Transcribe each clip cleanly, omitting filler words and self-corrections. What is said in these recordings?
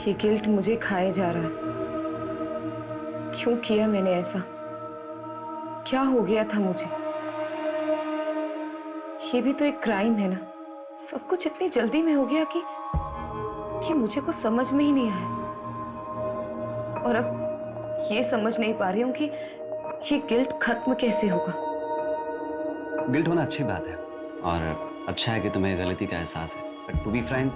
ये गिल्ट मुझे खाए जा रहा है। क्यों किया मैंने ऐसा? क्या हो गया था मुझे? ये भी तो एक क्राइम है ना। सब कुछ इतनी जल्दी में हो गया कि मुझे कुछ समझ में ही नहीं आया। और अब ये समझ नहीं पा रही हूं कि ये गिल्ट खत्म कैसे होगा। गिल्ट होना अच्छी बात है और अच्छा है कि तुम्हें गलती का एहसास है। बट टू बी फ्रैंक,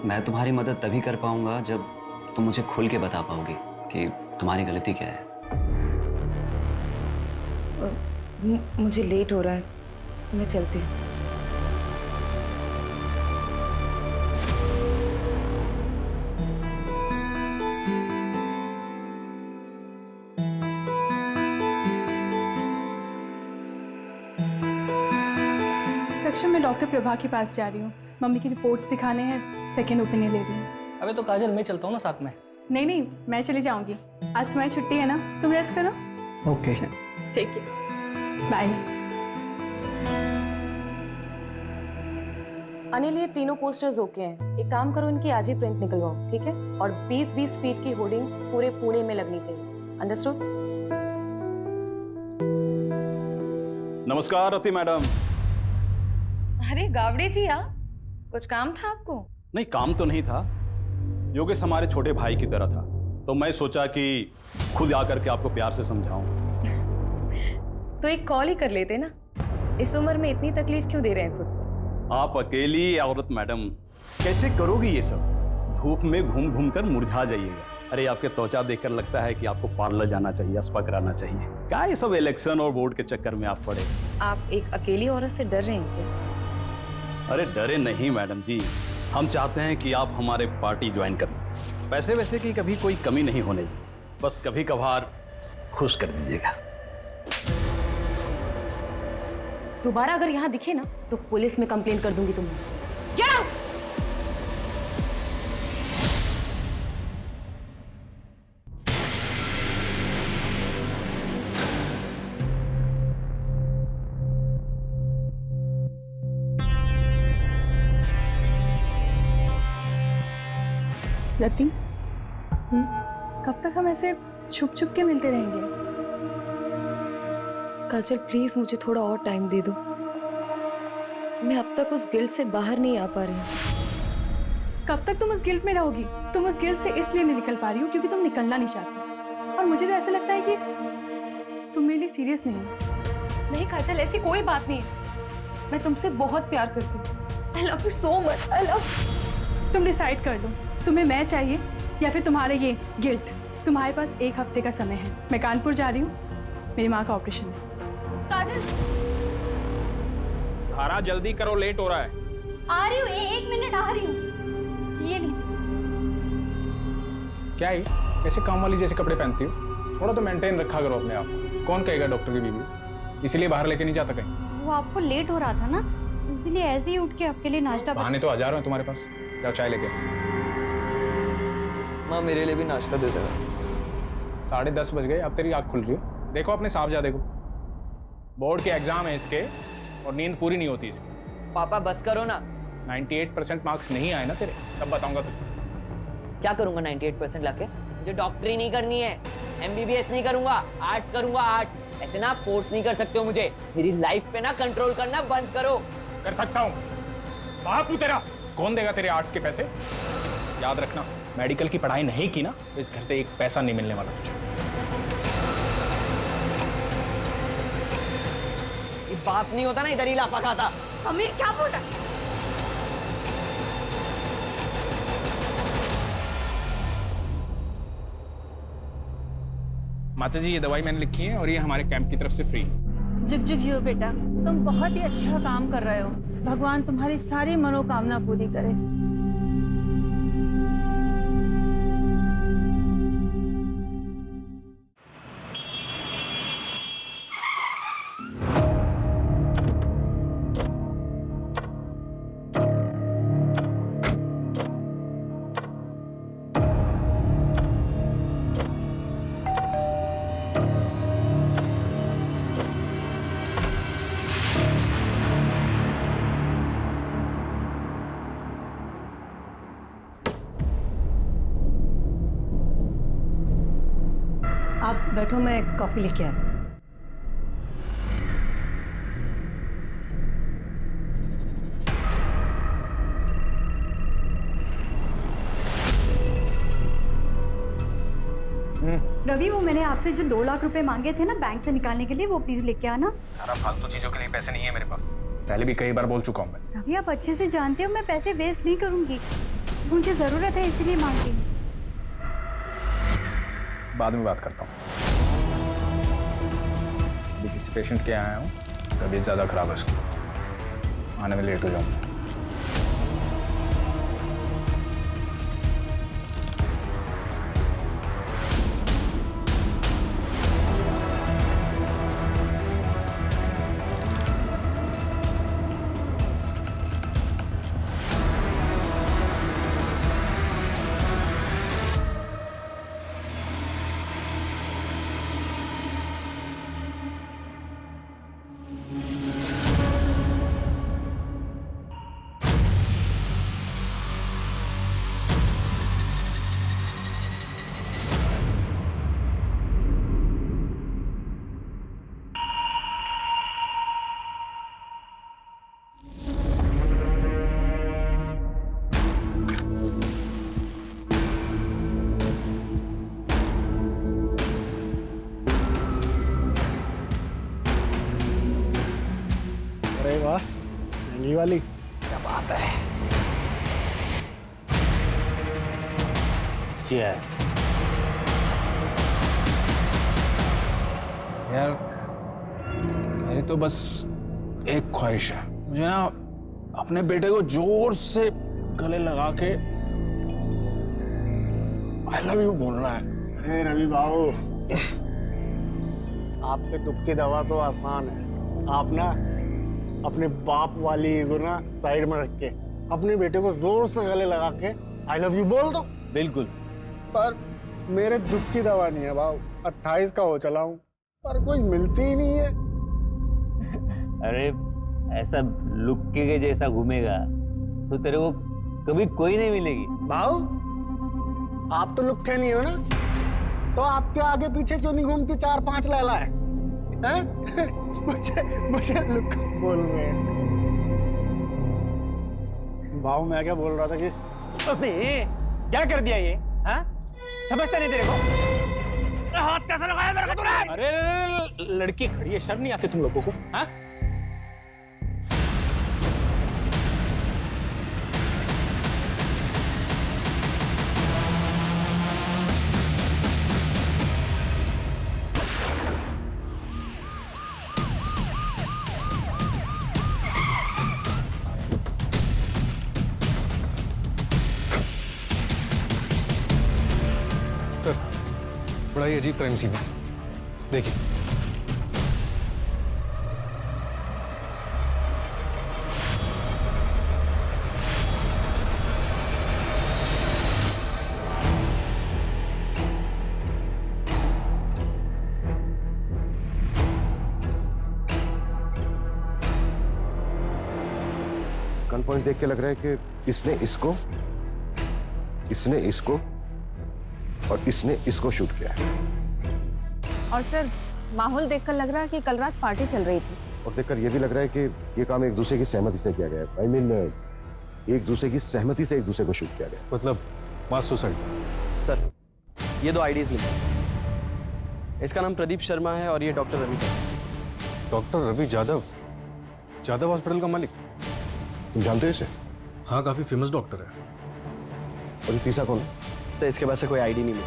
मैं तुम्हारी मदद तभी कर पाऊंगा जब तुम मुझे खुल के बता पाओगे कि तुम्हारी गलती क्या है। मुझे लेट हो रहा है, मैं चलती हूँ। सेक्शन में डॉक्टर प्रभा के पास जा रही हूँ। मम्मी की रिपोर्ट्स दिखाने हैं, सेकेंड ओपिनियन ले रही हूँ। अबे तो काजल, मैं चलता हूँ ना साथ में। नहीं, मैं चली जाऊंगी। आज तुम्हारी छुट्टी है ना, तुम रेस्ट करो। ओके ठीक है, बाय। अनिल, ये तीनों पोस्टर्स ओके हैं। एक काम करो, इनकी आज ही प्रिंट निकलवाओ, ठीक है? और 20-20 फीट की होर्डिंग्स पूरे पुणे में लगनी चाहिए। अंडरस्टूड? नमस्कार रति मैडम। अरे गावड़े जी, आप कुछ काम था आपको? नहीं, काम तो नहीं था। योगेश हमारे छोटे भाई की तरह था, तो मैं सोचा कि खुद आकर के आपको प्यार से समझाऊं। तो एक कॉल ही कर लेते ना। इस उम्र में इतनी तकलीफ क्यों दे रहे हैं खुद को? आप अकेली औरत मैडम, कैसे करोगी ये सब? धूप में घूम घूम कर मुरझा जाइएगा। अरे आपके त्वचा देखकर लगता है कि आपको पार्लर जाना चाहिए, स्पा कराना चाहिए। क्या ये सब इलेक्शन और वोट के चक्कर में आप पड़े? आप एक अकेली औरत से डर रहे हैं क्या? अरे डरे नहीं मैडम जी, हम चाहते हैं कि आप हमारे पार्टी ज्वाइन कर लें। पैसे वैसे की कभी कोई कमी नहीं होने दी, बस कभी कभार खुश कर दीजिएगा। दोबारा अगर यहाँ दिखे ना तो पुलिस में कंप्लेंट कर दूंगी तुम्हें। Get out! रति, कब तक हम ऐसे छुप छुप के मिलते रहेंगे? काजल प्लीज मुझे थोड़ा और टाइम दे दो। मैं अब तक उस गिल्ट से बाहर नहीं आ पा रही हूँ। कब तक तुम उस गिल्ट में रहोगी? तुम उस गिल्ट से इसलिए नहीं निकल पा रही हो क्योंकि तुम निकलना नहीं चाहती। और मुझे तो ऐसा लगता है कि तुम मेरे लिए सीरियस नहीं हो। नहीं काजल, ऐसी कोई बात नहीं है। मैं तुमसे बहुत प्यार करती हूँ। I love you so much. I love. तुम डिसाइड कर लो, तुम्हें मैं चाहिए या फिर तुम्हारे ये गिल्ट। तुम्हारे पास 1 हफ्ते का समय है। मैं कानपुर जा रही हूँ, मेरी माँ का ऑपरेशन है। काजल, धारा जल्दी करो, लेट हो रहा है। आ रही हूँ, 1 मिनट आ रही हूँ। ये लीजिए। क्या है? कैसे काम वाली जैसे कपड़े पहनती हो? थोड़ा तो मेंटेन रखा करो अपने आप को। कौन कहेगा डॉक्टर की बीवी? इसीलिए बाहर लेके नहीं जाता कहीं। वो आपको लेट हो रहा था ना, इसलिए ऐसे ही उठ के आपके लिए नाश्ता बहाने तो हजारों हैं तुम्हारे पास। जाओ चाय लेके। माँ मेरे लिए भी नाश्ता दे देगा। 10:30 बज गए, अब तेरी आँख खुल रही हो। देखो अपने साफ जा, देखो बोर्ड के एग्जाम है इसके और नींद पूरी नहीं होती इसकी। पापा बस करो ना। 98% मार्क्स नहीं आए ना तेरे, तब बताऊंगा तुझे। क्या करूंगा 98% लाके? मुझे डॉक्टरी नहीं करनी है, MBBS नहीं करूंगा, आर्ट्स करूंगा आर्ट्स। ऐसे ना फोर्स नहीं कर सकते हो मुझे। मेरी लाइफ पे ना कंट्रोल करना बंद करो। कर सकता हूँ, बापू तेरा कौन देगा तेरे आर्ट्स के पैसे? याद रखना, मेडिकल की पढ़ाई नहीं की ना तो इस घर से एक पैसा नहीं मिलने वाला तुझे। ये बाप नहीं होता ना, इधर ही लाफा खाता। हमें क्या बोल रहा है? माता जी, ये दवाई मैंने लिखी है और ये हमारे कैंप की तरफ से फ्री है। जुग जुग जियो बेटा, तुम बहुत ही अच्छा काम कर रहे हो। भगवान तुम्हारी सारी मनोकामना पूरी करे। बैठो, मैं कॉफी लेके आती हूँ। रवि, वो मैंने आपसे जो 2 लाख रुपए मांगे थे ना बैंक से निकालने के लिए, वो प्लीज लेके आना। सारा फालतू चीजों के लिए पैसे नहीं है मेरे पास, पहले भी कई बार बोल चुका हूँ मैं। रवि, आप अच्छे से जानते हो मैं पैसे वेस्ट नहीं करूंगी, मुझे जरूरत है इसीलिए मांगती हूँ। बाद में बात करता हूँ, अभी किसी पेशेंट के आया हूँ, तबीयत ज़्यादा खराब है उसकी, आने में लेट हो जाऊँगा। अरे वाह, महंगी वाली, क्या बात है। यार मेरी तो बस एक ख्वाहिश है, मुझे ना अपने बेटे को जोर से गले लगा के आई लव यू बोलना है। अरे रवि बाबू, आपके दुख की दवा तो आसान है। आप ना अपने बाप वाली ईगो ना साइड में रख के अपने बेटे को जोर से गले लगा के आई लव यू बोल दो। बिल्कुल। पर मेरे दुख की दवा नहीं है बाबू, 28 का हो चला हूँ पर कोई मिलती ही नहीं है। अरे ऐसा लुक्के के जैसा घूमेगा तो तेरे को कभी कोई नहीं मिलेगी। बाबू, आप तो लुक्के नहीं हो ना, तो आपके आगे पीछे क्यों नहीं घूमती 4-5 लैला है? मुझे लुक्का बोल रहे हैं। बाबू, मैं क्या बोल रहा था कि अबे क्या कर दिया ये? हाँ, समझता नहीं तेरे को? हाथ कैसे लगाया मेरे को तूने? अरे लड़की खड़ी है, शर्म नहीं आती तुम लोगों को? हाँ? बड़ा ही अजीब क्राइम सीन है, देखिए। गन पॉइंट देख के लग रहा है कि इसने इसको और इसने इसको शूट किया है। और सर, माहौल देखकर लग रहा है कि कल रात पार्टी चल रही थी। और देखकर ये भी लग रहा है कि ये काम एक दूसरे की सहमति से किया गया है। आई मीन, एक दूसरे की सहमति से एक दूसरे को शूट किया गया। मतलब मास सुसाइड। सर, ये 2 आईडीज मिले। इसका नाम प्रदीप शर्मा है और ये doctor Ravi. Doctor Ravi Yadav, Yadav hospital का मालिक। तुम जानते हो इसे? हाँ, काफी फेमस डॉक्टर है। और ये तीसरा कौन है? सर, इसके पास से कोई आईडी नहीं मिली।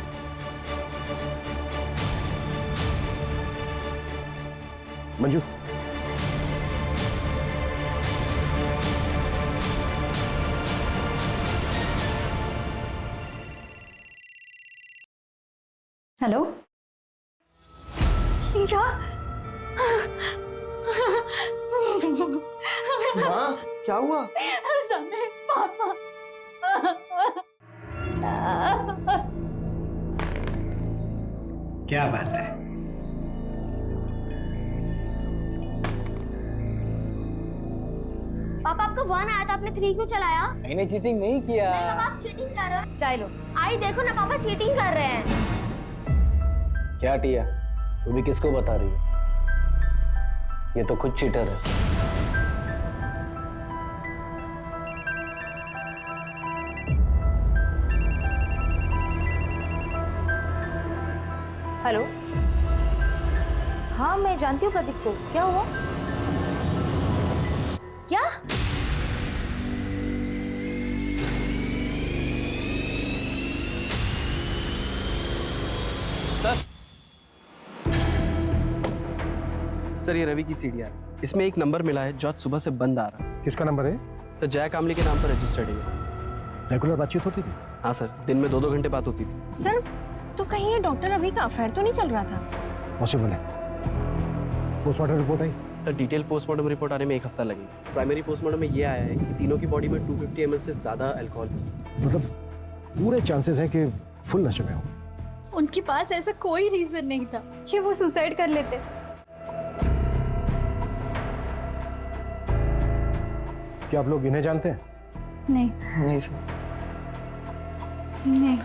मंजू, हेलो, क्या? माँ, क्या हुआ? समय पापा। क्या बात है? पापा, आपका 1 आया था, आपने 3 क्यों चलाया? मैंने चीटिंग नहीं किया। आप चीटिंग कर रहे हो। चाय लो। आई देखो ना पापा, चीटिंग कर रहे हैं। क्या टिया? तू भी किसको बता रही है? ये तो खुद चीटर है। हेलो, हाँ मैं जानती हूँ प्रदीप को। क्या हुआ? क्या? सर ये रवि की सीढ़ी है, इसमें एक नंबर मिला है जो आज सुबह से बंद आ रहा है। किसका नंबर है? सर जय कामली के नाम पर रजिस्टर्ड है। रेगुलर बातचीत होती थी? हाँ सर, दिन में 2-2 घंटे बात होती थी। सर तो कहीं ये डॉक्टर रवि का अफेयर तो नहीं चल रहा था? पॉसिबल है। पोस्टमार्टम रिपोर्ट आई? सर डिटेल पोस्टमार्टम रिपोर्ट आने में 1 हफ्ता लगेगा। प्राइमरी पोस्टमार्टम में ये आया है कि तीनों की बॉडी में 250 ml से ज्यादा अल्कोहल है। मतलब पूरे चांसेस हैं कि फुल नशे में हो। उनके पास ऐसा कोई रीजन नहीं था कि वो सुसाइड कर लेते। क्या आप लोग इन्हें जानते हैं? नहीं नहीं सर। नहीं।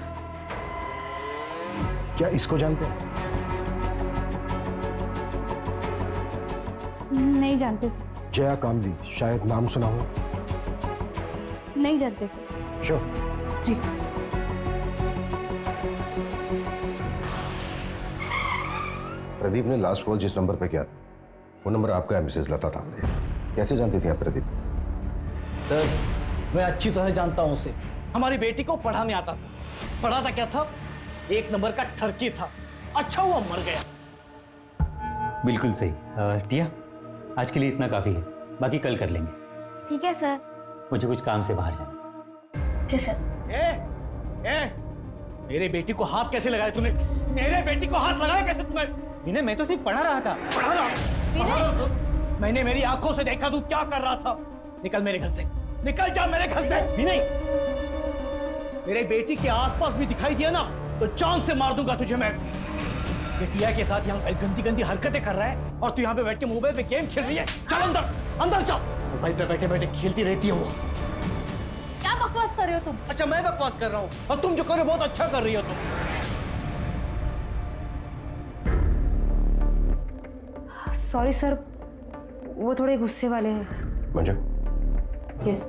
क्या इसको जानते हैं? नहीं जानते सर। जया कामली, शायद नाम सुना हो। नहीं जानते सर। श्योर? जी। प्रदीप ने लास्ट कॉल जिस नंबर पे किया था वो नंबर आपका है, मिसेज लता तांबे। कैसे जानती थी आप प्रदीप? सर मैं अच्छी तरह जानता हूँ उसे। हमारी बेटी को पढ़ाने आता था। पढ़ाता क्या था? 1 नंबर का ठरकी था। अच्छा हुआ मर गया। बिल्कुल सही। टिया, आज के लिए इतना काफी है, बाकी कल कर लेंगे। ठीक है सर। मुझे कुछ काम से बाहर जाना। ठीक सर। ए, मेरे बेटी को हाथ कैसे लगाया तूने? मेरे बेटी को हाथ लगाया कैसे तूने? विनय, मैं तो सिर्फ पढ़ा रहा था। पढ़ा रहा? मैंने मेरी आंखों से देखा तू क्या कर रहा था। निकल मेरे घर से, निकल जा मेरे घर से। विनय, मेरे बेटी के आसपास भी दिखाई दिया ना तो जान से मार दूंगा तुझे मैं। ये टिया के साथ यहाँ गंदी गंदी हरकतें कर रहा है और तू यहाँ पे बैठ के मोबाइल पे गेम खेल रही है। चल अंदर, अंदर चल। मोबाइल पे बैठे बैठे खेलती रहती है वो। क्या बकवास कर रहे हो तुम? अच्छा मैं बकवास कर रहा हूँ और तुम जो कर रहे हो बहुत अच्छा कर रही हो तुम। सॉरी सर, वो थोड़े गुस्से वाले हैं। मंजू, यस।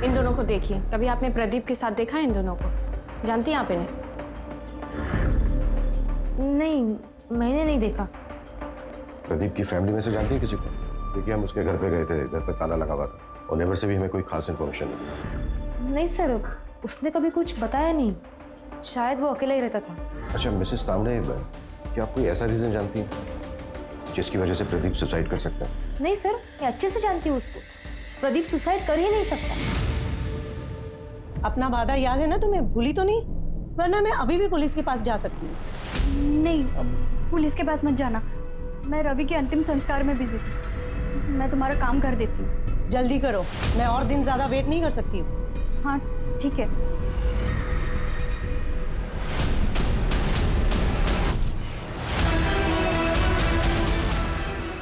इन दोनों को देखिए, कभी आपने प्रदीप के साथ देखा है इन दोनों को? जानती हैं आप इन्हें? नहीं, मैंने नहीं देखा। प्रदीप की फैमिली में से जानती है किसी को? क्योंकि हम उसके घर पे गए थे, घर पे ताला लगा हुआ था और नेबर से भी हमें कोई खास इन्फॉर्मेशन नहीं मिली। नहीं सर, उसने कभी कुछ बताया नहीं। शायद वो अकेला ही रहता था। अच्छा मिसेस तांबे, क्या आप कोई ऐसा रीजन जानती हैं जिसकी वजह से प्रदीप सुसाइड कर सकता है? नहीं सर, मैं अच्छे से जानती हूँ उसको। प्रदीप सुसाइड कर ही नहीं सकता। अपना वादा याद है ना तुम्हें? भूली तो नहीं? वरना मैं अभी भी पुलिस के पास जा सकती हूँ। नहीं, पुलिस के पास मत जाना। मैं रवि के अंतिम संस्कार में बिजी थी। मैं तुम्हारा काम कर देती हूँ। जल्दी करो, मैं और दिन ज्यादा वेट नहीं कर सकती हूँ। हाँ ठीक है।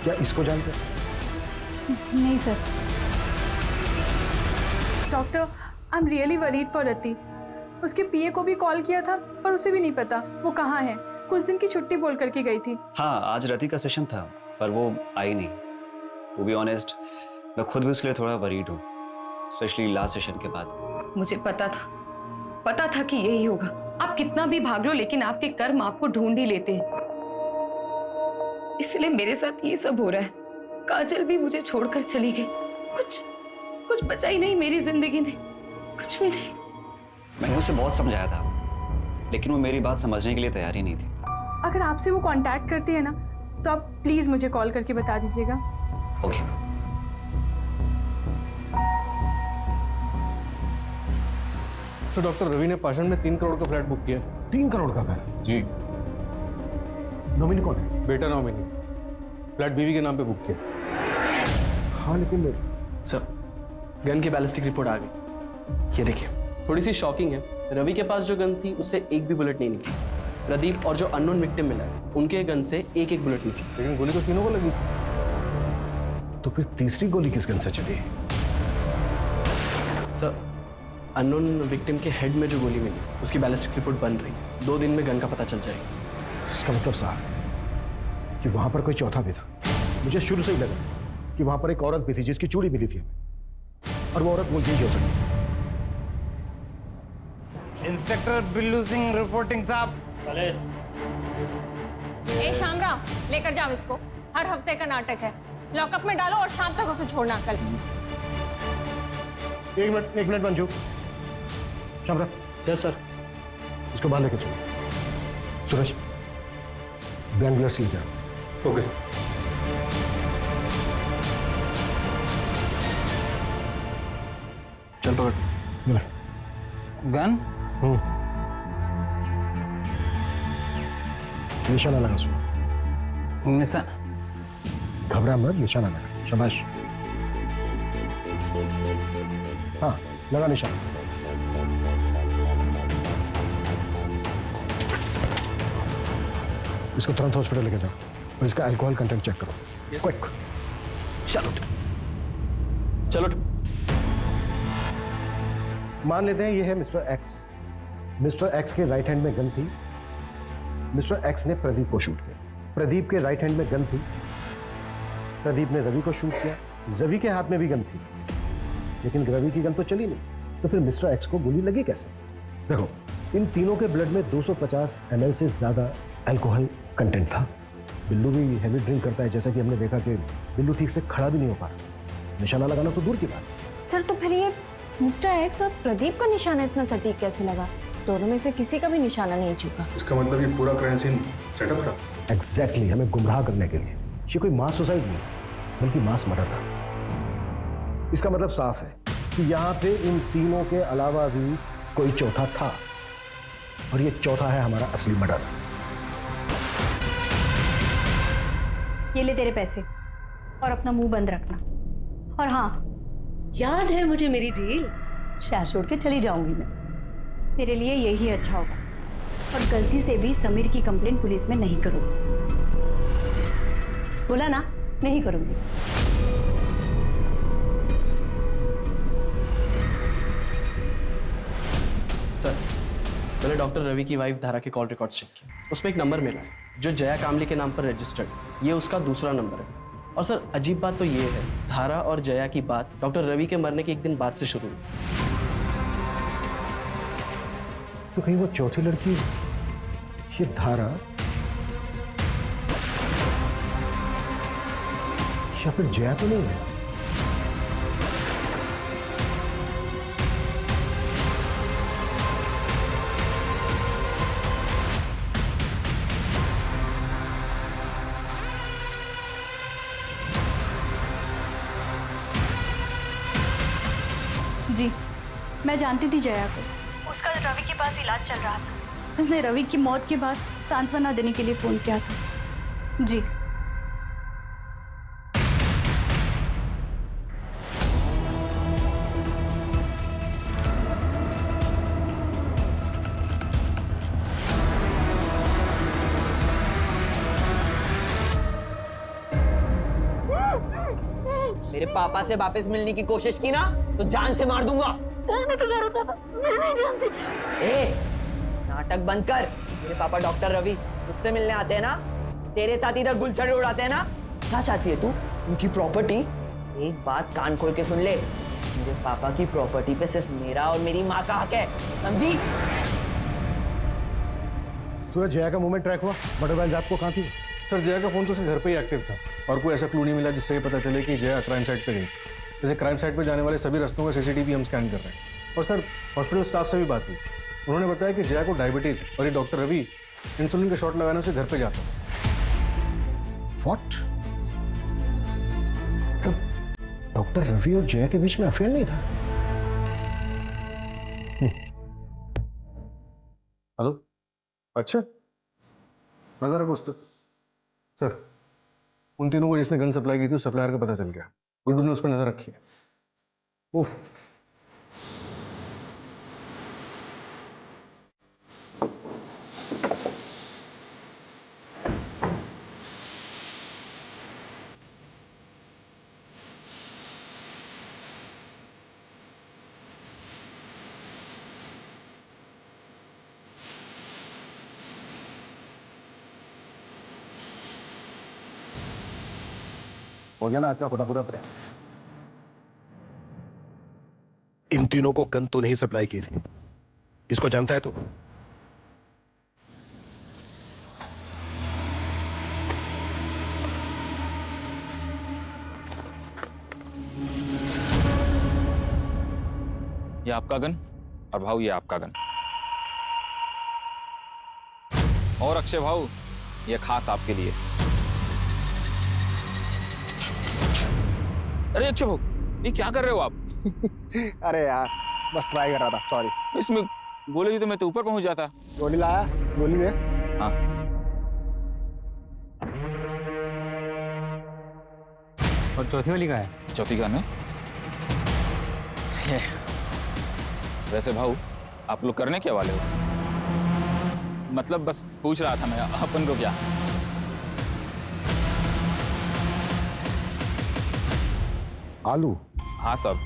क्या इसको जानते हैं? नहीं sir. Doctor, I am really worried for Rati. उसके पीए को भी कॉल किया था पर उसे भी नहीं पता वो कहाँ है। कुछ दिन की छुट्टी बोल करके गई थी। हाँ, आज रति का सेशन था पर वो आई नहीं। टू बी ऑनेस्ट, मैं खुद भी उसके लिए थोड़ा वरीड हूँ, स्पेशली लास्ट सेशन के बाद। मुझे पता था कि यही होगा। आप कितना भी भाग लो लेकिन आपके कर्म आपको ढूंढ ही लेते हैं। इसलिए मेरे साथ ये सब हो रहा है। काजल भी मुझे छोड़कर चली गई। कुछ बचा ही नहीं मेरी जिंदगी में, कुछ भी नहीं। मैंने उसे बहुत समझाया था लेकिन वो मेरी बात समझने के लिए तैयार ही नहीं थी। अगर आपसे वो कांटेक्ट करती है ना तो आप प्लीज मुझे कॉल करके बता दीजिएगा। ओके। सर डॉक्टर रवि ने पाषाण में 3 करोड़ का फ्लैट बुक किया। 3 करोड़ का घर? जी। नॉमिनी कौन है? बेटा नॉमिनी। फ्लैट बीवी के नाम पे बुक किया। हाँ लेकिन सर गन की बैलिस्टिक रिपोर्ट आ गई, ये देखिए। थोड़ी सी शॉकिंग है, रवि के पास जो गन थी उससे एक भी बुलेट नहीं निकली। प्रदीप और जो अननोन विक्टिम मिला है उनके गन से एक बुलेट निकली। लेकिन गोली तो तीनों को लगी थी। तो फिर तीसरी गोली किस गन से चली? सर अननोन विक्टिम के हेड में जो गोली मिली उसकी बैलिस्टिक रिपोर्ट बन रही है। 2 दिन में गन का पता चल जाएगा। इसका मतलब साफ है कि वहां पर कोई चौथा भी था। मुझे शुरू से ही लगा कि वहां पर एक औरत भी थी जिसकी चूड़ी मिली थी हमें, और वो औरत मुझे ही हो सकती है। इंस्पेक्टर बिल्लू सिंह रिपोर्टिंग साहब। ए शामराव, लेकर जाओ इसको। हर हफ्ते का नाटक है। लॉकअप में डालो और शाम तक उसे छोड़ना कल। एक minute Manju. Shamra. Yes sir. इसको बाहर लेकर चलो। सूरज, बैंगलोर से लेकर आओ। Okay sir. चल पकड़। मिला। गन? निशाना लगा उसमें। घबरा मत, निशाना लगा। शाबाश। हाँ, लगा निशाना। इसको तुरंत हॉस्पिटल लेके जाओ और इसका अल्कोहल कंटेंट चेक करो। क्विक। चलो चलो। मान लेते हैं ये है मिस्टर एक्स। मिस्टर एक्स के राइट हैंड में गन थी। मिस्टर एक्स ने प्रदीप को शूट किया। प्रदीप के राइट हैंड में गन थी। प्रदीप ने रवि को शूट किया। रवि के हाथ में भी गन थी, लेकिन रवि की गन तो चली नहीं। तो फिर मिस्टर एक्स को गोली लगी कैसे? देखो, इन तीनों के ब्लड में 250 ml से ज्यादा अल्कोहल कंटेंट था। बिल्लू भी हैवी ड्रिंक करता है, जैसा कि हमने देखा कि बिल्लू ठीक से खड़ा भी नहीं हो पा रहा। निशाना लगाना तो दूर की बात। सर, तो फिर ये मिस्टर एक्स और प्रदीप का निशाना इतना सटीक कैसे लगा? दोनों में से किसी का भी निशाना नहीं चुका। इसका मतलब ये पूरा क्राइम सीन सेटअप था। एग्जैक्टली, हमें गुमराह करने के लिए। ये कोई मास सुसाइड नहीं, बल्कि मास मर्डर था। इसका मतलब साफ है कि यहाँ पे इन तीनों के अलावा भी कोई चौथा था, और ये चौथा है हमारा असली मर्डर। ये ले तेरे पैसे, और अपना मुंह बंद रखना। और हाँ, याद है मुझे मेरी डील। शहर छोड़ के चली जाऊंगी मैं। तेरे लिए यही अच्छा होगा। और गलती से भी समीर की कंप्लेंट पुलिस में नहीं करूँगी। बोला ना, नहीं करूंगी। सर, मैंने डॉक्टर रवि की वाइफ धारा के कॉल रिकॉर्ड्स चेक किए। उसमें एक नंबर मिला है जो जया कामली के नाम पर रजिस्टर्ड। ये उसका दूसरा नंबर है। और सर, अजीब बात तो ये है, धारा और जया की बात डॉक्टर रवि के मरने के एक दिन बाद से शुरू हुई। तो कहीं वो चौथी लड़की ये धारा या फिर जया तो नहीं है? जी, मैं जानती थी जया को। उसका रवि के पास इलाज चल रहा था। उसने रवि की मौत के बाद सांत्वना देने के लिए फोन किया था। जी। मेरे पापा से वापस मिलने की कोशिश की ना तो जान से मार दूंगा। ए, नाटक बंद कर। मेरे पापा डॉक्टर रवि मुझसे मिलने आते हैं ना, तेरे साथ इधर गुलछड़े उड़ाते हैं ना। क्या चाहती है तू? उनकी प्रॉपर्टी? एक बात कान खोल के सुन ले, मेरे पापा की प्रॉपर्टी पे सिर्फ मेरा और मेरी माँ का हक है, समझी? सूरज, जया का मूवमेंट ट्रैक हुआ? मर्डर वाली रात को कहाँ थी? सर, जया का फोन तो उसके घर पे ही एक्टिव था और कोई ऐसा क्लू नहीं मिला जिससे ये पता चले कि जया क्राइम साइट पे गई। जैसे क्राइम साइट पे जाने वाले सभी रास्तों का सीसीटीवी हम स्कैन कर रहे हैं। और सर, हॉस्पिटल स्टाफ से भी बात हुई। उन्होंने बताया कि जया को डायबिटीज है और ये डॉक्टर रवि इंसुलिन का शॉट लगाने से घर पे जाता है। व्हाट? डॉक्टर रवि और जया के बीच में अफेयर नहीं था? हेलो, अच्छा, नजर रखो उस पर। सर, उन तीनों को जिसने गन सप्लाई की थी उस सप्लायर का पता चल गया। गुड्डू ने उस पर नजर रखी है। उफ। हो गया ना आपका पूरा पूरा प्लान। इन तीनों को गन तो नहीं सप्लाई की थी, इसको जानता है तू? ये आपका गन और भाऊ ये आपका गन। और अक्षय भाऊ ये खास आपके लिए। अरे अक्षय भाऊ ये क्या कर रहे हो आप? अरे यार बस ट्राई कर रहा था, सॉरी। इसमें गोली दी तो मैं तो ऊपर पहुंच जाता। गोली लाया, गोली दे। हाँ और चौथी वाली कहाँ है? चौथी गन है। वैसे भाऊ आप लोग करने क्या वाले हो? मतलब बस पूछ रहा था मैं, अपन को क्या? आलू? हाँ सब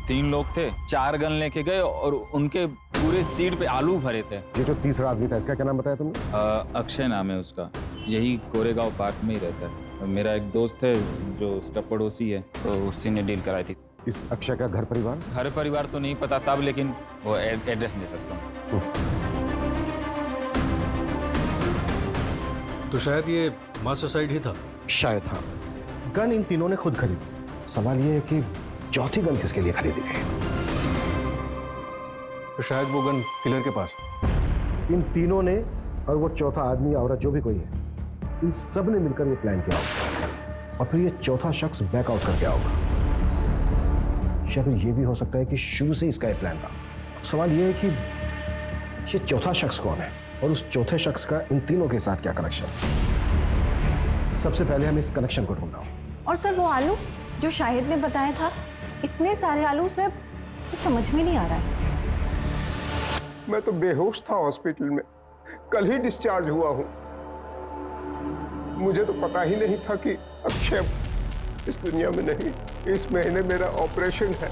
3 लोग थे, 4 गन लेके गए और उनके पूरे सीट पे आलू भरे थे। ये जो तीसरा आदमी था इसका क्या नाम बताया तुमने? अक्षय नाम है उसका, यही कोरेगांव पार्क में ही रहता है। मेरा एक दोस्त है जो उसका पड़ोसी है, तो उसी ने डील कराई थी। इस अक्षय का घर परिवार? घर परिवार तो नहीं पता साहब, लेकिन वो एड्रेस दे सकता हूँ। तो शायद ये मास सुसाइड ही था। शायद हाँ। गन इन तीनों ने खुद खरीदी। सवाल ये है कि चौथी गन किसके लिए खरीदी गई? तो शायद वो गन किलर के पास। इन तीनों ने और वो चौथा आदमी औरत जो भी कोई है, इन सब ने मिलकर ये प्लान किया होगा और फिर ये चौथा शख्स बैकआउट करके आओगा। या फिर ये भी हो सकता है कि शुरू से इसका ये प्लान था। सवाल ये है कि ये चौथा शख्स कौन है और उस चौथे शख्स का इन तीनों के साथ क्या कनेक्शन? सबसे पहले हम इस कनेक्शन को ढूंढना। और सर वो आलू जो शाहिद ने बताया था, इतने सारे आलू से तो समझ में नहीं आ रहा है। मैं तो बेहोश था हॉस्पिटल में, कल ही डिस्चार्ज हुआ हूं। मुझे तो पता ही नहीं था कि अक्षय इस दुनिया में नहीं। इस महीने मेरा ऑपरेशन है,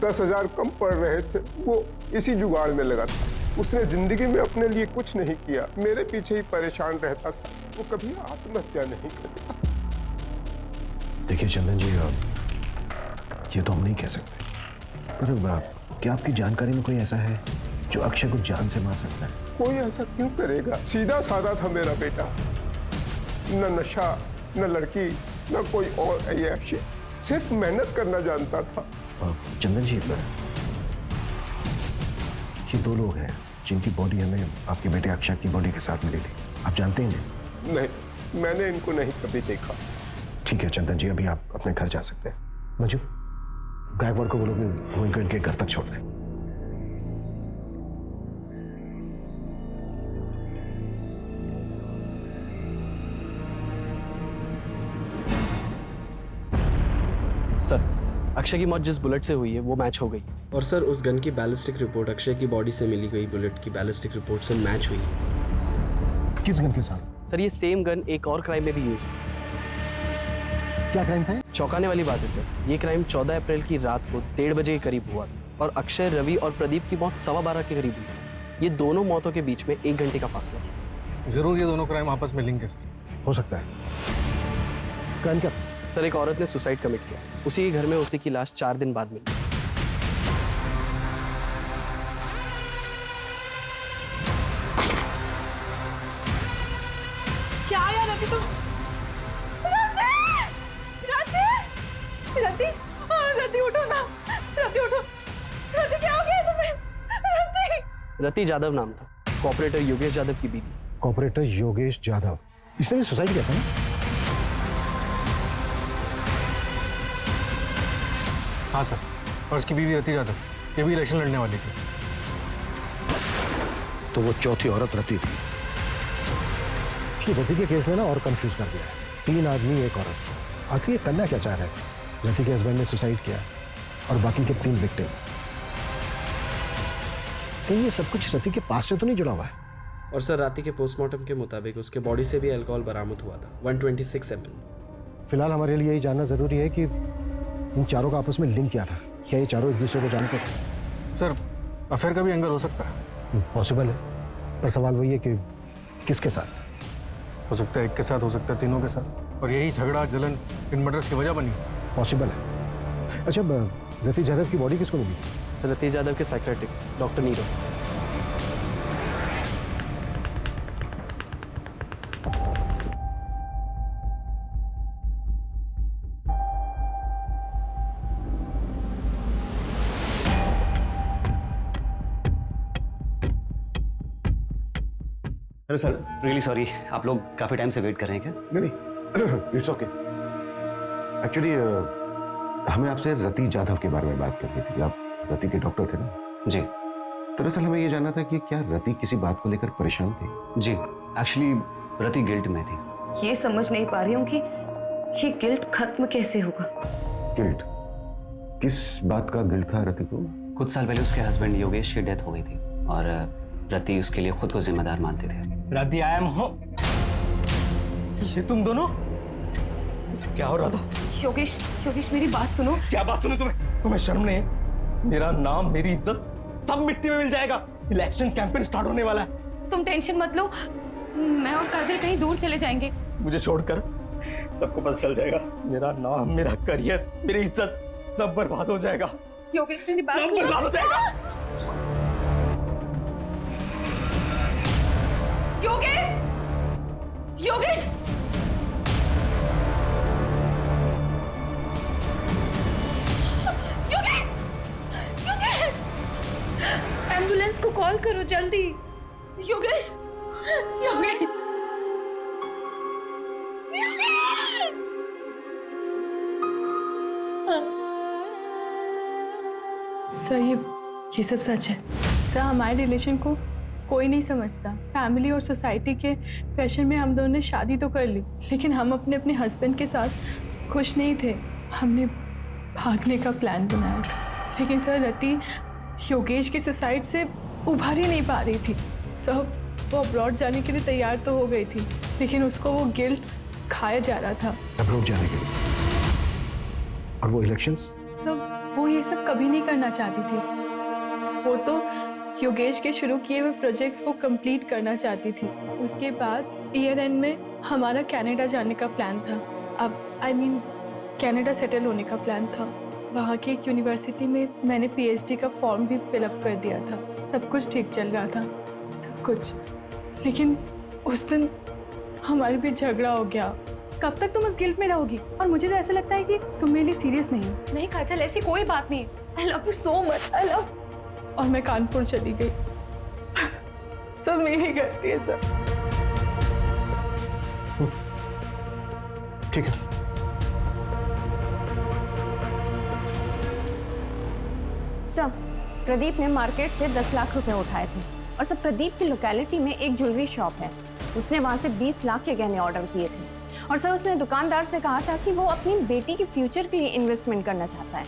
10,000 कम पड़ रहे थे, वो इसी जुगाड़ में लगा था। उसने जिंदगी में अपने लिए कुछ नहीं किया, मेरे पीछे ही परेशान रहता था। वो कभी आत्महत्या नहीं करेगा। देखिए चंदन जी, ये तो हम नहीं कह सकते, पर क्या आपकी जानकारी में कोई ऐसा है जो अक्षय को जान से मार सकता है? कोई ऐसा क्यों करेगा? सीधा साधा था मेरा बेटा, न नशा, न लड़की, न कोई और ऐश, सिर्फ मेहनत करना जानता था। चंदन जी, ये 2 लोग हैं जिनकी बॉडी हमें आपके बेटे अक्षय की बॉडी के साथ मिली थी। आप जानते हैं? नहीं, मैंने इनको नहीं कभी देखा। ठीक है चंदन जी, अभी आप अपने घर जा सकते हैं। मंजू, गायकवाड़ को बोलो कि वो इनको इनके घर तक छोड़ दें। सर, अक्षय की मौत जिस बुलेट से हुई है वो मैच हो गई। और सर उस गन की बैलिस्टिक रिपोर्ट अक्षय की बॉडी से मिली गई बुलेट की बैलिस्टिक रिपोर्ट से मैच हुई। किस गन के साथ? सर ये सेम गन एक और क्राइम में भी यूज हुई। क्या क्राइम था? चौंकाने वाली बात है सर, ये क्राइम 14 अप्रैल की रात को 1:30 बजे के करीब हुआ था और अक्षय, रवि और प्रदीप की मौत 12:15 के करीब हुई। ये दोनों मौतों के बीच में 1 घंटे का फासला था। जरूर ये दोनों क्राइम आपस में लिंक है। हो सकता है। क्राइम क्या? सर एक औरत ने सुसाइड कमिट किया, उसी के घर में उसी की लाश 4 दिन बाद मिली। क्या यार रति तुम? रति उठो ना, रति उठो। रति क्या हो गया तुम्हें? रति जादव नाम था, कॉपरेटर योगेश यादव की बीवी। कॉपरेटर योगेश यादव, इसने भी सुसाइड किया था ना? हाँ सर, और उसकी बीवी रति यादव, ये भी इलेक्शन लड़ने वाली थी। तो वो चौथी औरत रति थी। रति के केस ने ना और कंफ्यूज कर दिया है। 3 आदमी 1 औरत, आखिर ये करना क्या चाह रहे हैं? रति के हस्बैंड ने सुसाइड किया और बाकी के 3 विक्टिम। कहीं ये सब कुछ रति के पास से तो नहीं जुड़ा हुआ है? और सर राति के पोस्टमार्टम के मुताबिक उसके बॉडी से भी अल्कोहल बरामद हुआ था, 126 ml। फिलहाल हमारे लिए यही जानना जरूरी है कि इन चारों का आपस में लिंक क्या था। क्या ये चारों एक दूसरे को जानते थे? सर अफेयर का भी एंगल हो सकता है। पॉसिबल है, पर सवाल वही है कि किसके साथ? हो सकता है एक के साथ, हो सकता है तीनों के साथ, और यही झगड़ा जलन इन मर्डर्स की वजह बनी। पॉसिबल है। अच्छा, रफीक यादव की बॉडी किसको मिली? सर रतीश यादव के psychiatrist doctor Nirav. Hello sir, really sorry, आप लोग काफी टाइम से वेट कर रहे हैं क्या? नहीं, इट्स ओके। एक्चुअली हमें आपसे रतीश यादव के बारे में बात करनी थी। आप रतीश के डॉक्टर थे ना? जी। दरअसल हमें ये जानना था कि क्या रतीश किसी बात को लेकर परेशान थे? जी, एक्चुअली रतीश गिल्ट में थी। ये समझ नहीं पा रही हूँ कि ये गिल्ट खत्म कैसे होगा। गिल्ट? किस बात का गिल्ट था रतीश को? कुछ साल पहले उसके हस्बैंड योगेश की डेथ हो गई थी और रतीश उसके लिए खुद को जिम्मेदार मानते थे। रति आई एम होम। ये तुम दोनों? क्या हो रहा था? योगेश मेरी बात सुनो। क्या बात सुनो? तुम्हें शर्म नहीं है? मेरा नाम, मेरी इज्जत सब मिट्टी में मिल जाएगा। इलेक्शन कैंपेन स्टार्ट होने वाला है। तुम टेंशन मत लो, मैं और काजल कहीं दूर चले जाएंगे। मुझे छोड़कर सबको पता चल जाएगा। मेरा नाम, मेरा करियर, मेरी इज्जत सब बर्बाद हो जाएगा। योगेश मेरी बात सब सुनो। बर्बाद हो जाएगा। योगेश! योगेश! योगेश! योगेश! एम्बुलेंस को कॉल करो जल्दी। योगेश! योगेश! सर ये सब सच है। सर हमारे रिलेशन को कोई नहीं समझता। फैमिली और सोसाइटी के प्रेशर में हम दोनों ने शादी तो कर ली, लेकिन हम अपने अपने हस्बैंड के साथ खुश नहीं थे। हमने भागने का प्लान बनाया था, लेकिन सर रति योगेश की सुसाइड से उभर ही नहीं पा रही थी। सर वो अब्रॉड जाने के लिए तैयार तो हो गई थी, लेकिन उसको वो गिल्ट खाया जा रहा था। अब्रॉड जाने के लिए? और वो इलेक्शंस? सब वो ये सब कभी नहीं करना चाहती थी। वो तो योगेश के शुरू किए हुए प्रोजेक्ट्स को कंप्लीट करना चाहती थी। उसके बाद ईयर एंड में हमारा कनाडा जाने का प्लान था। अब कनाडा सेटल होने का प्लान था। वहाँ की एक यूनिवर्सिटी में मैंने पीएचडी का फॉर्म भी फिलअप कर दिया था। सब कुछ ठीक चल रहा था, सब कुछ। लेकिन उस दिन हमारे बीच झगड़ा हो गया। कब तक तुम उस गिल्ट में रहोगी? और मुझे तो ऐसा लगता है कि तुम मेरे लिए सीरियस नहीं हो। नहीं काजल, ऐसी कोई बात नहीं। I love you so much, I love. और मैं कानपुर चली गई। सब मेरी गलती है सर। ठीक है। सर प्रदीप ने मार्केट से 10 लाख रुपए उठाए थे और सर प्रदीप की लोकेलिटी में एक ज्वेलरी शॉप है, उसने वहां से 20 लाख के गहने ऑर्डर किए थे और सर उसने दुकानदार से कहा था कि वो अपनी बेटी के फ्यूचर के लिए इन्वेस्टमेंट करना चाहता है।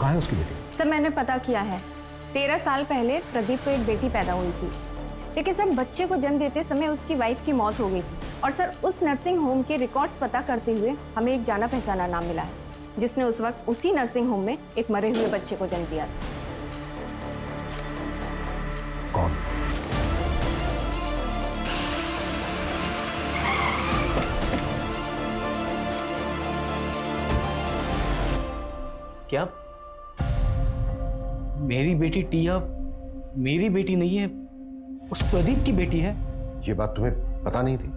कहाँ है उसकी बेटी? सर मैंने पता किया है, 13 साल पहले प्रदीप को एक बेटी पैदा हुई थी, लेकिन सर बच्चे को जन्म देते समय उसकी वाइफ की मौत हो गई थी और सर उस नर्सिंग होम के रिकॉर्ड्स पता करते हुए हमें एक जाना पहचाना नाम मिला है जिसने उस वक्त उसी नर्सिंग होम में एक मरे हुए बच्चे को जन्म दिया था। कौन? क्या मेरी बेटी टिया मेरी बेटी नहीं है, उस प्रदीप की बेटी है? ये बात तुम्हें पता नहीं थी?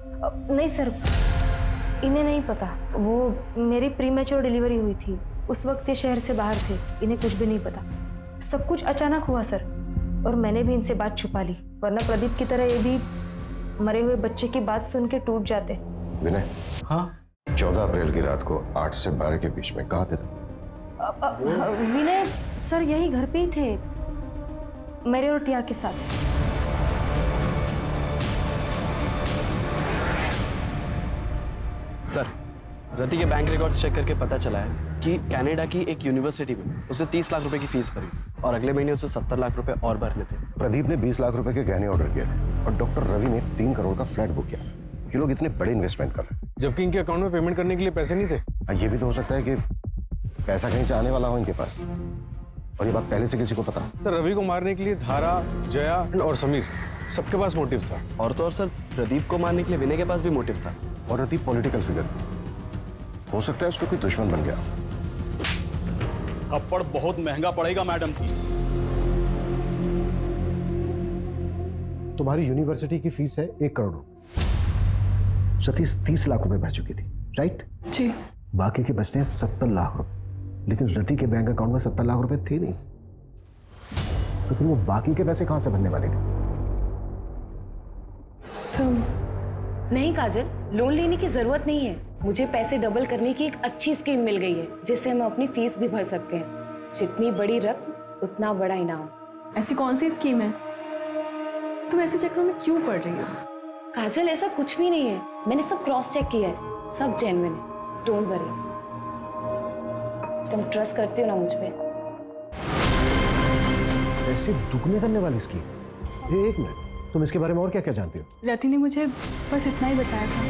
नहीं सर, इन्हें नहीं पता। वो मेरी प्रीमेच्योर डिलीवरी हुई थी, उस वक्त ये शहर से बाहर थे, इन्हें कुछ भी नहीं पता। सब कुछ अचानक हुआ सर, और मैंने भी इनसे बात छुपा ली, वरना प्रदीप की तरह ये भी मरे हुए बच्चे की बात सुन के टूट जाते। विनय, हाँ 14 अप्रैल की रात को 8 से 12 के बीच में कहाँ थे तुम? विनय सर यही घर पे ही थे, मेरे और टिया के साथ। सर रति के बैंक रिकॉर्ड्स चेक करके पता चला है कि कनाडा की एक यूनिवर्सिटी में उसे 30 लाख रुपए की फीस भरी और अगले महीने उसे 70 लाख रुपए और भरने थे। प्रदीप ने 20 लाख रुपए के गहने ऑर्डर किए थे और डॉक्टर रवि ने 3 करोड़ का फ्लैट बुक किया। ये लोग इतने बड़े इन्वेस्टमेंट कर रहे थे, जबकि इनके अकाउंट में पेमेंट करने के लिए पैसे नहीं थे। ये भी तो हो सकता है कि पैसा कहीं से आने वाला हो इनके पास, और ये बात पहले से किसी को पता? सर रवि को मारने के लिए धारा, जया और समीर सबके पास मोटिव था। और तो और सर, प्रदीप को मारने के लिए विनय के पास भी मोटिव था। और रतीब पॉलिटिकल फिगर थी, हो सकता है उसको कोई दुश्मन बन गया। थप्पड़ बहुत महंगा पड़ेगा मैडम जी। तुम्हारी यूनिवर्सिटी की फीस है 1 करोड़ रुपए। सतीश 30 लाख रुपए भर चुकी थी, राइट? जी। बाकी के बचते हैं 70 लाख रुपए, लेकिन रति के बैंक अकाउंट में 70 लाख रुपए थे नहीं, तो फिर वो बाकी के पैसे कहां से भरने वाले थे? सब नहीं काजल, लोन लेने की जरूरत नहीं है। मुझे पैसे डबल करने की एक अच्छी स्कीम मिल गई है, जिससे हम अपनी फीस भी भर सकते हैं। जितनी बड़ी रकम उतना बड़ा इनाम। ऐसी कौन सी स्कीम है? तुम ऐसे चक्रों में क्यों पड़ रही हो? काजल, ऐसा कुछ भी नहीं है। मैंने सब क्रॉस चेक किया है, सब जेन्युइन है। Don't worry. तुम ट्रस्ट करती हो ना मुझ पे? ऐसे दुगने करने वाली स्कीम? एक मिनट, तुम इसके बारे में और क्या क्या जानती हो? रति ने मुझे बस इतना ही बताया था।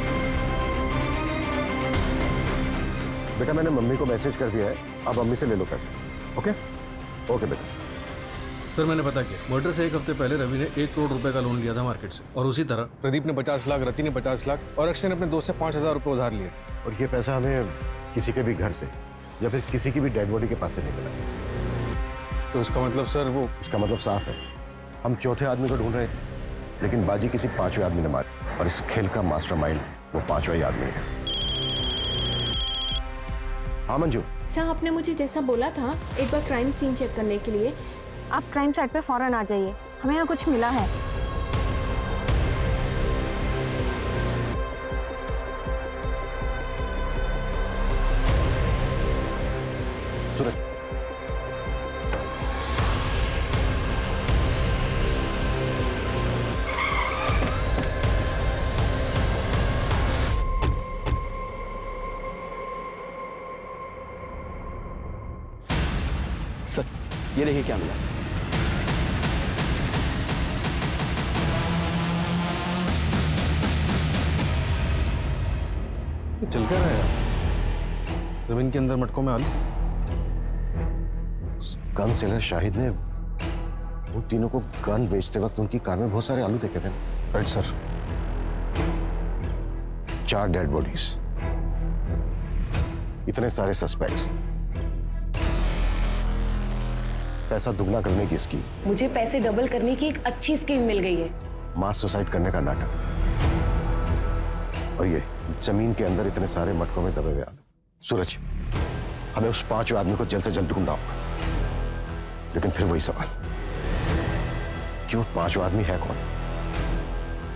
बेटा, मैंने मम्मी को मैसेज कर दिया है, आप मम्मी से ले लो पैसे। ओके ओके बेटा। सर मैंने पता किया, मर्डर से 1 हफ्ते पहले रवि ने 1 करोड़ रुपए का लोन लिया था मार्केट से, और उसी तरह प्रदीप ने 50 लाख, रति ने 50 लाख और अक्षय ने अपने दोस्त से 5,000 रुपए उधार लिए थे। और ये पैसा हमें किसी के भी घर से या फिर किसी की भी डेड बॉडी के पास से नहीं मिला। तो इसका मतलब सर इसका मतलब साफ है, हम चौथे आदमी को ढूंढ रहे थे, लेकिन बाजी किसी 5वें आदमी ने मारी, और इस खेल का मास्टरमाइंड वो 5वां ही आदमी है। हाँ मंजू। सर, आपने मुझे जैसा बोला था एक बार क्राइम सीन चेक करने के लिए, आप क्राइम साइट पे फौरन आ जाइए। हमें यहाँ कुछ मिला है। सूरज, सर, ये देखिए क्या मिला। ये चल क्या रहा है यार? जमीन के अंदर मटकों में आलू। गन सेलर शाहिद ने उन तीनों को गन बेचते वक्त उनकी कार में बहुत सारे आलू देखे थे। Right sir. 4 डेड बॉडीज, इतने सारे सस्पेक्ट्स, पैसा दुगना करने की स्कीम। मुझे पैसे डबल करने की एक अच्छी स्कीम मिल गई है। मास सुसाइड करने का नाटक, और ये जमीन के अंदर इतने सारे मटकों में दबे हुए आलू। सूरज, हमें उस 5वें आदमी को जल्द से जल्द ढूंढना होगा, लेकिन फिर वही सवाल कि वो 5वां आदमी है कौन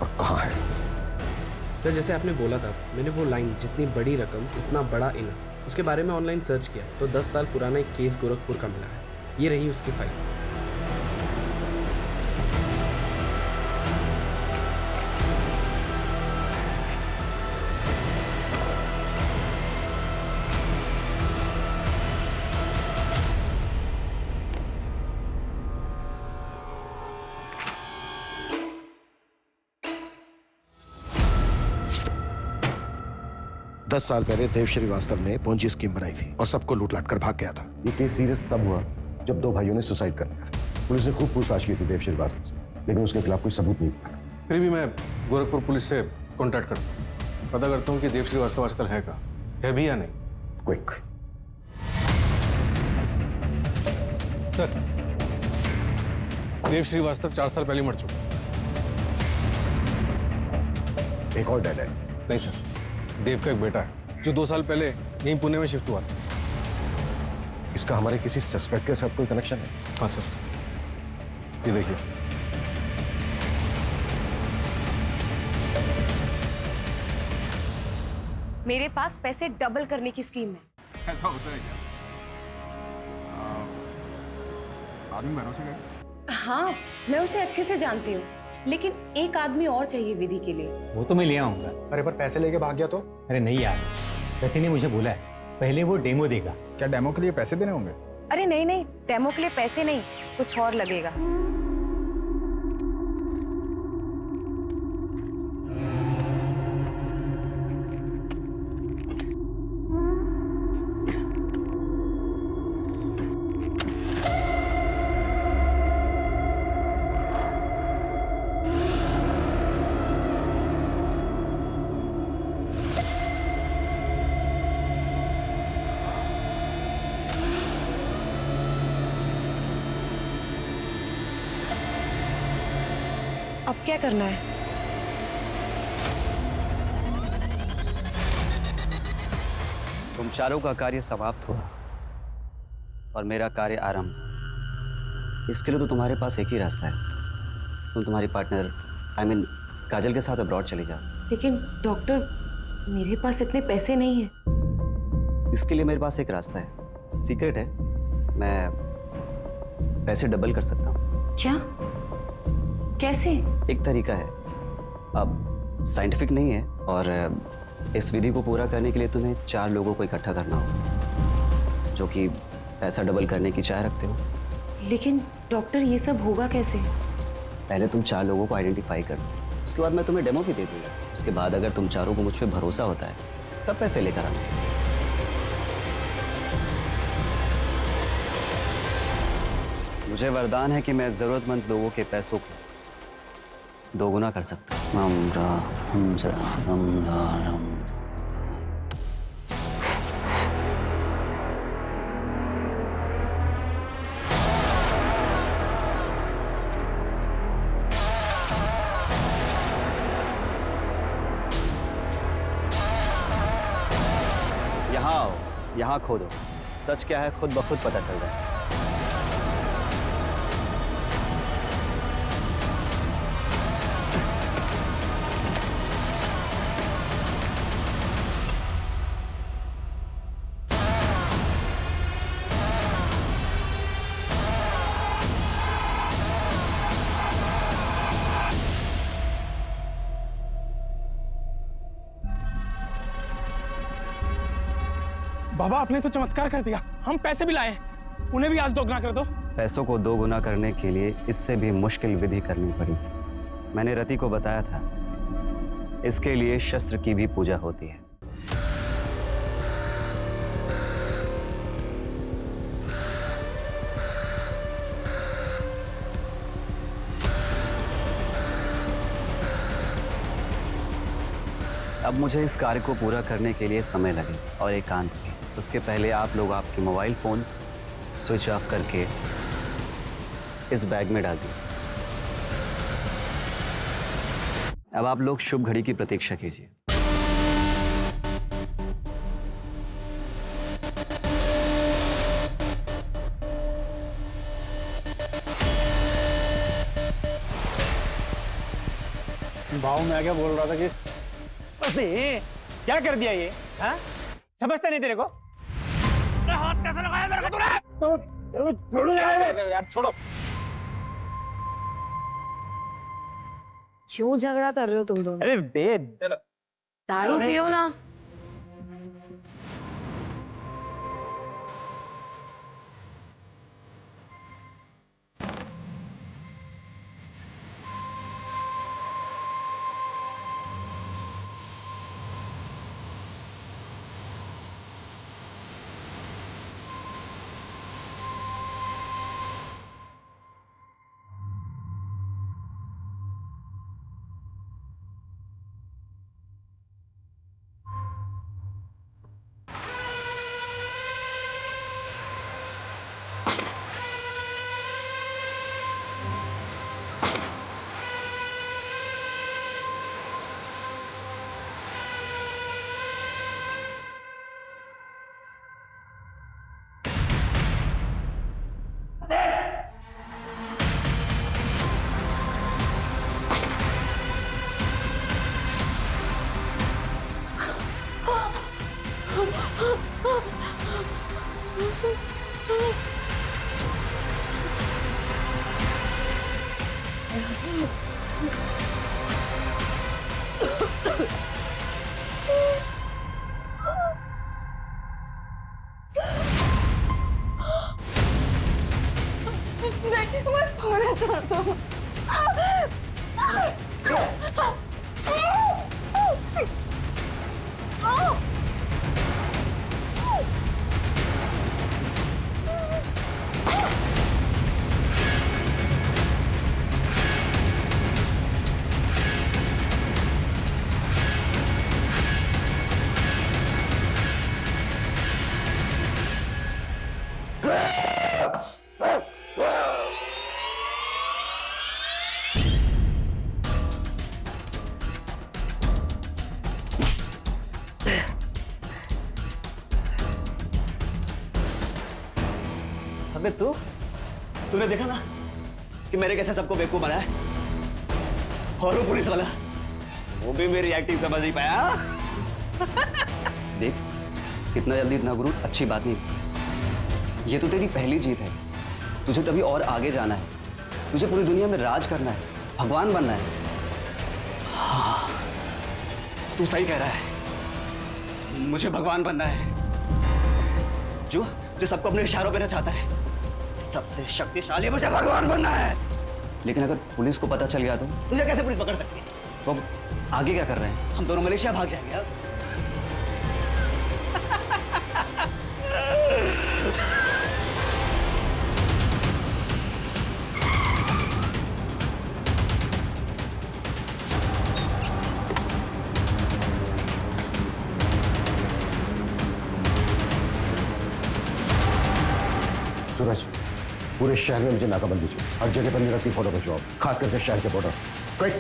और कहां है? सर, जैसे आपने बोला था, मैंने वो लाइन जितनी बड़ी रकम उतना बड़ा इनाम, उसके बारे में ऑनलाइन सर्च किया तो 10 साल पुराना एक केस गोरखपुर का मिला है। ये रही उसकी फाइल। दस साल पहले देव श्रीवास्तव ने पोंजी स्कीम बनाई थी और सबको लूट-लाट कर भाग गया था। ये केस सीरियस तब हुआ जब 2 भाइयों ने सुसाइड कर लिया। पुलिस ने खूब पूछताछ की थी देव श्रीवास्तव से, लेकिन उसके खिलाफ कोई सबूत नहीं मिला। फिर भी मैं गोरखपुर पुलिस से कांटेक्ट करता हूँ, पता करता हूँ कि देव श्रीवास्तव आजकल है कहाँ, है भी या नहीं। क्विक। सर, देव श्रीवास्तव 4 साल पहले मर चुका। एक और डेड है? नहीं सर, देव का एक बेटा है जो 2 साल पहले यहीं पुणे में शिफ्ट हुआ था। इसका हमारे किसी सस्पेक्ट के साथ कोई कनेक्शन है? हाँ सर, ये देखिए। मेरे पास पैसे डबल करने की स्कीम है। ऐसा होता है क्या? आदमी भरोसे गए? हाँ, मैं उसे अच्छे से जानती हूँ, लेकिन एक आदमी और चाहिए विधि के लिए। वो तो मैं ले आऊंगा। अरे पर पैसे लेके भाग गया तो? अरे नहीं यार, रति ने मुझे बोला है पहले वो डेमो देगा। क्या डेमो के लिए पैसे देने होंगे? अरे नहीं नहीं, डेमो के लिए पैसे नहीं, कुछ और लगेगा। क्या करना है? तुम चारों का कार्य समाप्त हुआ और मेरा कार्य आरंभ। इसके लिए तो तुम्हारे पास एक ही रास्ता है। तुम तुम्हारी पार्टनर काजल के साथ अब्रॉड चली जाओ। लेकिन डॉक्टर, मेरे पास इतने पैसे नहीं हैं। इसके लिए मेरे पास एक रास्ता है, सीक्रेट है। मैं पैसे डबल कर सकता हूँ। क्या? कैसे? एक तरीका है, अब साइंटिफिक नहीं है, और इस विधि को पूरा करने के लिए तुम्हें 4 लोगों को इकट्ठा करना होगा जो कि पैसा डबल करने की चाह रखते हो। लेकिन डॉक्टर, ये सब होगा कैसे? पहले तुम 4 लोगों को आइडेंटिफाई कर लो, उसके बाद मैं तुम्हें डेमो भी दे दूंगा। उसके बाद अगर तुम चारों को मुझ पे भरोसा होता है तब पैसे लेकर आना। मुझे वरदान है कि मैं जरूरतमंद लोगों के पैसों को 2 गुना कर सकता हूँ। यहाँ आओ, यहाँ खोदो। सच क्या है खुद ब खुद पता चल रहा है। बाबा, आपने तो चमत्कार कर दिया। हम पैसे भी लाए, उन्हें भी आज 2 गुना कर दो। पैसों को 2 गुना करने के लिए इससे भी मुश्किल विधि करनी पड़ी। मैंने रति को बताया था, इसके लिए शस्त्र की भी पूजा होती है। अब मुझे इस कार्य को पूरा करने के लिए समय लगे और एकांत भी। उसके पहले आप लोग आपके मोबाइल फोन्स स्विच ऑफ करके इस बैग में डाल दीजिए। अब आप लोग शुभ घड़ी की प्रतीक्षा कीजिए। भाव में आगे बोल रहा था कि अरे क्या कर दिया ये? हाँ, समझता नहीं तेरे को? हाथ कैसे लगाया मेरे को तूने? छोड़ो यार, छोड़ो। क्यों झगड़ा कर रहे हो तुम दोनों? अरे दे दारू पियो ना। अबे तूने देखा ना कि मेरे कैसे सबको बेवकूफ बनाया, और वो पुलिस वाला वो भी मेरी एक्टिंग समझ नहीं पाया। देख इतना जल्दी इतना गुरूर अच्छी बात नहीं। ये तो तेरी पहली जीत है, तुझे तभी और आगे जाना है, तुझे पूरी दुनिया में राज करना है, भगवान बनना है। हाँ, तू सही कह रहा है, मुझे भगवान बनना है, जो सबको अपने इशारों पे नचाता है। सबसे शक्तिशाली मुझे भगवान बनना है। लेकिन अगर पुलिस को पता चल गया तो तुझे कैसे पुलिस पकड़ सकती है? तो आगे क्या कर रहे हैं? हम दोनों मलेशिया भाग जाएंगे अब। सूरज, पूरे शहर में मुझे नाकाबंदी चाहिए, हर जगह पर मेरा की फोटो खिंचवाओ, खास करके शहर के बॉर्डर। क्विक।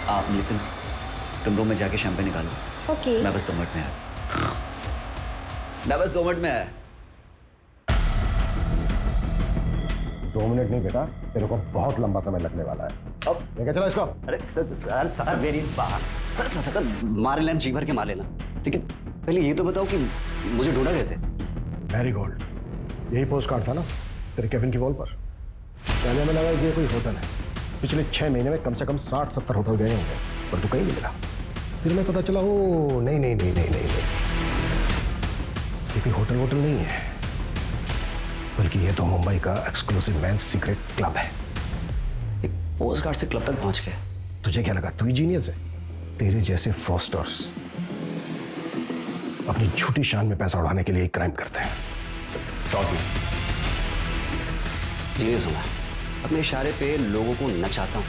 आप लिसन, तुम रूम में जाके शैंपेन निकालो। ओके। मैं बस 2 मिनट में आया। मैं बस 2 मिनट में आया। 2 मिनट नहीं बेटा, तेरे को बहुत लंबा समय लगने वाला है। अब लेके चलो इसको। अरे सर मेरी बात सर मार लेना, जी भर के मार लेना, लेकिन पहले ये तो बताओ कि मुझे ढूंढा कैसे? मैरीगोल्ड, यही पोस्ट कार्ड था ना तेरे केविन की वॉल पर। पहले हमें लगा कि ये कोई होटल है, पिछले 6 महीने में कम से कम 60-70 होटल गए होंगे, पर तू कहीं नहीं मिला। फिर मैं पता चला ओ नहीं, ये कोई होटल नहीं है, बल्कि ये तो मुंबई का एक्सक्लूसिव मेंस सीक्रेट क्लब है। एक पोस्ट कार्ड से क्लब तक पहुंच गया। तुझे क्या लगा तू ही जीनियस है? तेरे जैसे फ्रॉस्टर्स अपनी झूठी शान में पैसा उड़ाने के लिए एक क्राइम करते हैं। फ्रॉड में जीनियस हूं मैं, अपने इशारे पे लोगों को नचाता हूं,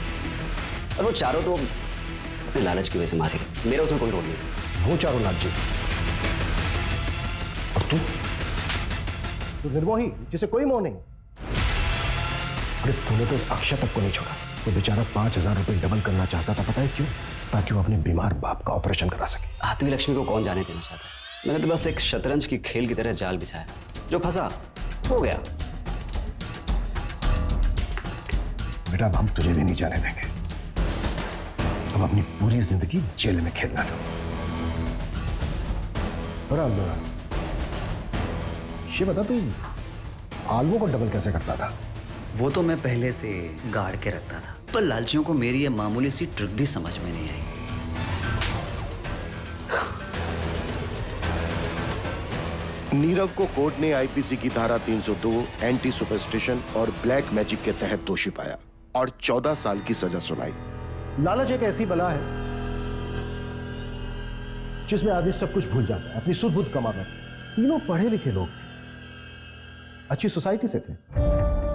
और वो चारों तो अपने लालच की वजह से मारेंगे, मेरा उसमें कोई रोल नहीं। वो चारों लालची, और तू निर्मोही जिसे कोई मोह नहीं। अरे तूने तो उस अक्षय तक को नहीं छोड़ा, वो बेचारा 5000 रुपए डबल करना चाहता था, पता है क्यों? ताकि वो अपने बीमार बाप का ऑपरेशन करा सके। आत्मी लक्ष्मी को कौन जाने देना चाहता है? मैंने तो बस एक शतरंज की खेल की तरह जाल बिछाया, जो फंसा हो गया। बेटा अब हम तुझे भी नहीं जाने देंगे, अब अपनी पूरी जिंदगी जेल में खेलना था। ये बता तू आलवों को डबल कैसे करता था? वो तो मैं पहले से गाड़ के रखता था, पर लालचियों को मेरी ये मामूली सी ट्रिक भी समझ में नहीं आई। नीरव को कोर्ट ने आईपीसी की धारा 302 एंटी सुपरस्टिशन और ब्लैक मैजिक के तहत दोषी पाया और 14 साल की सजा सुनाई। लालच एक ऐसी बला है जिसमें आदमी सब कुछ भूल जाता है, अपनी सुध बुध कमा बैठता है। तीनों पढ़े लिखे लोग थे, अच्छी सोसाइटी से थे,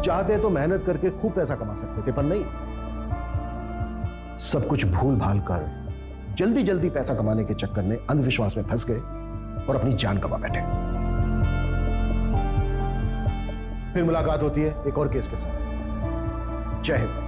चाहते तो मेहनत करके खूब पैसा कमा सकते थे, पर नहीं, सब कुछ भूल भाल कर जल्दी जल्दी पैसा कमाने के चक्कर में अंधविश्वास में फंस गए और अपनी जान गंवा बैठे। फिर मुलाकात होती है एक और केस के साथ। जय हिंद।